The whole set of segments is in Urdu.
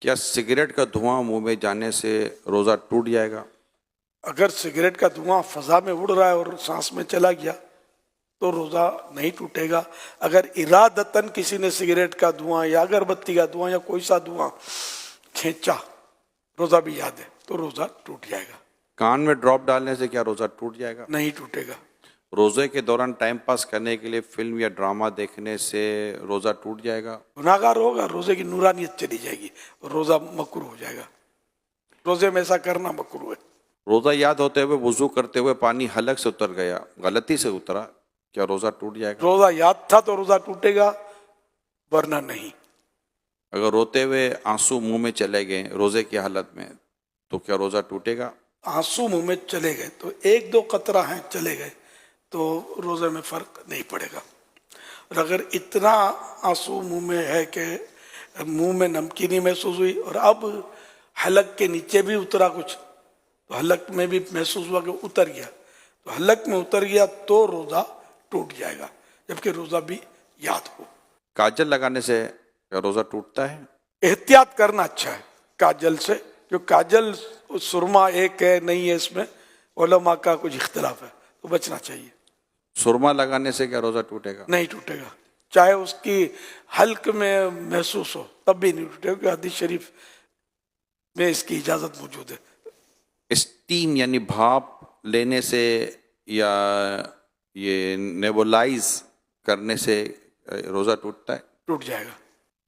کیا سگریٹ کا دھواں منہ میں جانے سے روزہ ٹوٹ جائے گا؟ اگر سگریٹ کا دھواں فضا میں اڑ رہا ہے اور سانس میں چلا گیا تو روزہ نہیں ٹوٹے گا۔ اگر ارادتاً کسی نے سگریٹ کا دھواں یا اگربتی کا دھواں یا کوئی سا دھواں کھینچا، روزہ بھی یاد ہے، تو روزہ ٹوٹ جائے گا۔ کان میں ڈراپ ڈالنے سے کیا روزہ ٹوٹ جائے گا؟ نہیں ٹوٹے گا۔ روزے کے دوران ٹائم پاس کرنے کے لیے فلم یا ڈرامہ دیکھنے سے روزہ ٹوٹ جائے گا؟ گناہگار ہوگا، روزے کی نورانیت چلی جائے گی، روزہ مکروہ ہو جائے گا۔ روزے میں ایسا کرنا مکروہ ہے۔ روزہ یاد ہوتے ہوئے وضو کرتے ہوئے پانی حلق سے اتر گیا، غلطی سے اترا، کیا روزہ ٹوٹ جائے گا؟ روزہ یاد تھا تو روزہ ٹوٹے گا، ورنہ نہیں۔ اگر روتے ہوئے آنسو منہ میں چلے گئے روزے کی حالت میں تو کیا روزہ ٹوٹے گا؟ آنسو منہ میں چلے گئے تو ایک دو قطرہ ہیں چلے گئے تو روزے میں فرق نہیں پڑے گا۔ اور اگر اتنا آنسو منہ میں ہے کہ منہ میں نمکینی محسوس ہوئی اور اب حلق کے نیچے بھی اترا کچھ، تو حلق میں بھی محسوس ہوا کہ اتر گیا، تو حلق میں اتر گیا تو روزہ ٹوٹ جائے گا، جبکہ روزہ بھی یاد ہو۔ کاجل لگانے سے کیا روزہ ٹوٹتا ہے؟ احتیاط کرنا اچھا ہے کاجل سے، جو کاجل سرما ایک ہے نہیں ہے، اس میں علماء کا کچھ اختلاف ہے، تو بچنا چاہیے۔ سرما لگانے سے کیا روزہ ٹوٹے گا؟ نہیں ٹوٹے گا، چاہے اس کی حلق میں محسوس ہو تب بھی نہیں ٹوٹے گا، کیونکہ حدیث شریف میں اس کی اجازت موجود ہے۔ اسٹیم یعنی بھاپ لینے سے یا یہ نیبولائز کرنے سے روزہ ٹوٹتا ہے؟ ٹوٹ جائے گا۔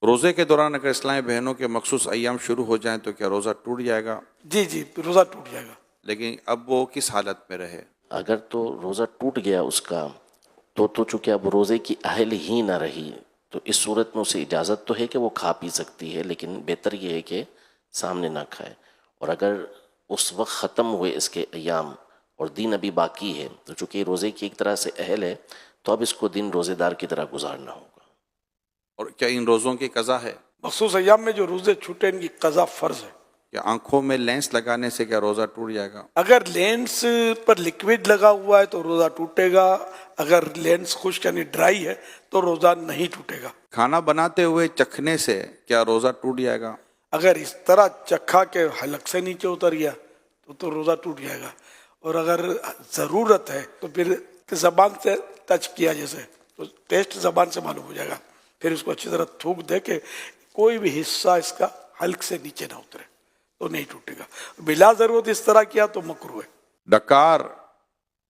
روزے کے دوران اگر اسلامی بہنوں کے مخصوص ایام شروع ہو جائیں تو کیا روزہ ٹوٹ جائے گا؟ جی جی، روزہ ٹوٹ جائے گا۔ لیکن اب وہ کس حالت میں رہے؟ اگر تو روزہ ٹوٹ گیا اس کا تو چونکہ اب روزے کی اہل ہی نہ رہی، تو اس صورت میں اسے اجازت تو ہے کہ وہ کھا پی سکتی ہے، لیکن بہتر یہ ہے کہ سامنے نہ کھائے۔ اور اگر اس وقت ختم ہوئے اس کے ایام اور دن ابھی باقی ہے تو چونکہ یہ روزے کی ایک طرح سے اہل ہے تو اب اس کو دن روزے دار کی طرح گزارنا ہوگا۔ اور کیا ان روزوں کی قضا ہے؟ مخصوص ایام میں جو روزے چھوٹے ان کی قضا فرض ہے۔ کیا آنکھوں میں لینس لگانے سے کیا روزہ ٹوٹ جائے گا؟ اگر لینس پر لکوڈ لگا ہوا ہے تو روزہ ٹوٹے گا، اگر لینس خشک یعنی ڈرائی ہے تو روزہ نہیں ٹوٹے گا۔ کھانا بناتے ہوئے چکھنے سے کیا روزہ ٹوٹ جائے گا؟ اگر اس طرح چکھا کے حلق سے نیچے اتر گیا تو روزہ ٹوٹ جائے گا، اور اگر ضرورت ہے تو پھر زبان سے ٹچ کیا جیسے تو ٹیسٹ زبان سے معلوم ہو جائے گا، پھر اس کو اچھی طرح تھوک دے کہ کوئی بھی حصہ اس کا حلق سے نیچے نہ اترے تو نہیں ٹوٹے گا۔ بلا ضرورت اس طرح کیا تو مکروہ ہے۔ ڈکار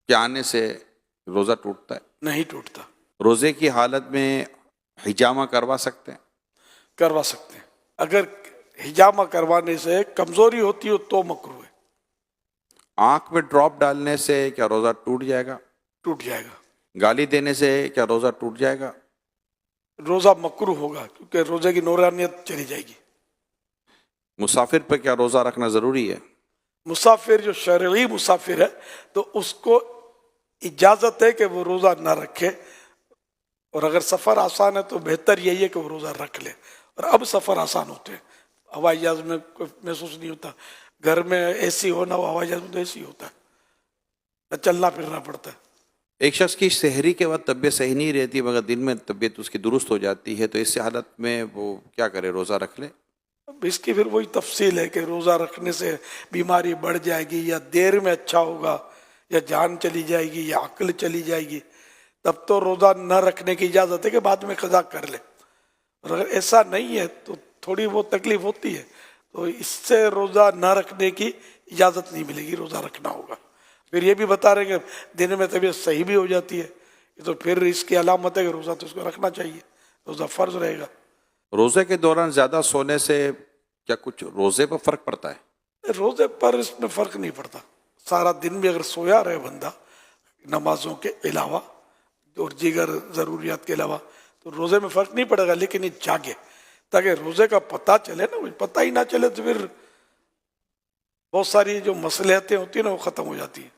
کے آنے سے روزہ ٹوٹتا ہے؟ نہیں ٹوٹتا۔ روزے کی حالت میں حجامہ کروا سکتے ہیں؟ کروا سکتے ہیں، اگر حجامہ کروانے سے کمزوری ہوتی ہو تو مکروہ ہے۔ آنکھ میں ڈراپ ڈالنے سے کیا روزہ ٹوٹ جائے گا؟ ٹوٹ جائے گا۔ گالی دینے سے کیا روزہ ٹوٹ جائے گا؟ روزہ مکروہ ہوگا کیونکہ روزے کی نورانیت چلی جائے گی۔ مسافر پر کیا روزہ رکھنا ضروری ہے؟ مسافر جو شرعی مسافر ہے تو اس کو اجازت ہے کہ وہ روزہ نہ رکھے، اور اگر سفر آسان ہے تو بہتر یہی ہے کہ وہ روزہ رکھ لے۔ اور اب سفر آسان ہوتے ہیں، ہوائی جہاز میں کوئی محسوس نہیں ہوتا، گھر میں اے سی ہونا ہو، ہوائی جہاز میں تو اے سی ہوتا ہے، چلنا پھرنا پڑتا ہے۔ ایک شخص کی سحری کے وقت طبیعت صحیح نہیں رہتی مگر دن میں طبیعت اس کی درست ہو جاتی ہے، تو اس حالت میں وہ کیا کرے؟ روزہ رکھ لے؟ اب اس کی پھر وہی تفصیل ہے کہ روزہ رکھنے سے بیماری بڑھ جائے گی یا دیر میں اچھا ہوگا یا جان چلی جائے گی یا عقل چلی جائے گی، تب تو روزہ نہ رکھنے کی اجازت ہے کہ بعد میں قضا کر لے۔ اور اگر ایسا نہیں ہے تو تھوڑی بہت تکلیف ہوتی ہے تو اس سے روزہ نہ رکھنے کی اجازت نہیں ملے گی، روزہ رکھنا ہوگا۔ پھر یہ بھی بتا رہے کہ دن میں طبیعت صحیح بھی ہو جاتی ہے، تو پھر اس کی علامت ہے کہ روزہ تو اس کو رکھنا چاہیے، روزہ فرض رہے گا۔ روزے کے دوران زیادہ سونے سے کیا کچھ روزے پر فرق پڑتا ہے؟ روزے پر اس میں فرق نہیں پڑتا، سارا دن بھی اگر سویا رہے بندہ نمازوں کے علاوہ اور دیگر ضروریات کے علاوہ تو روزے میں فرق نہیں پڑے گا، لیکن یہ جاگے تاکہ روزے کا پتہ چلے نا، پتہ ہی نہ چلے تو پھر بہت ساری جو مصلحتیں ہوتی ہیں نا وہ ختم ہو جاتی ہیں۔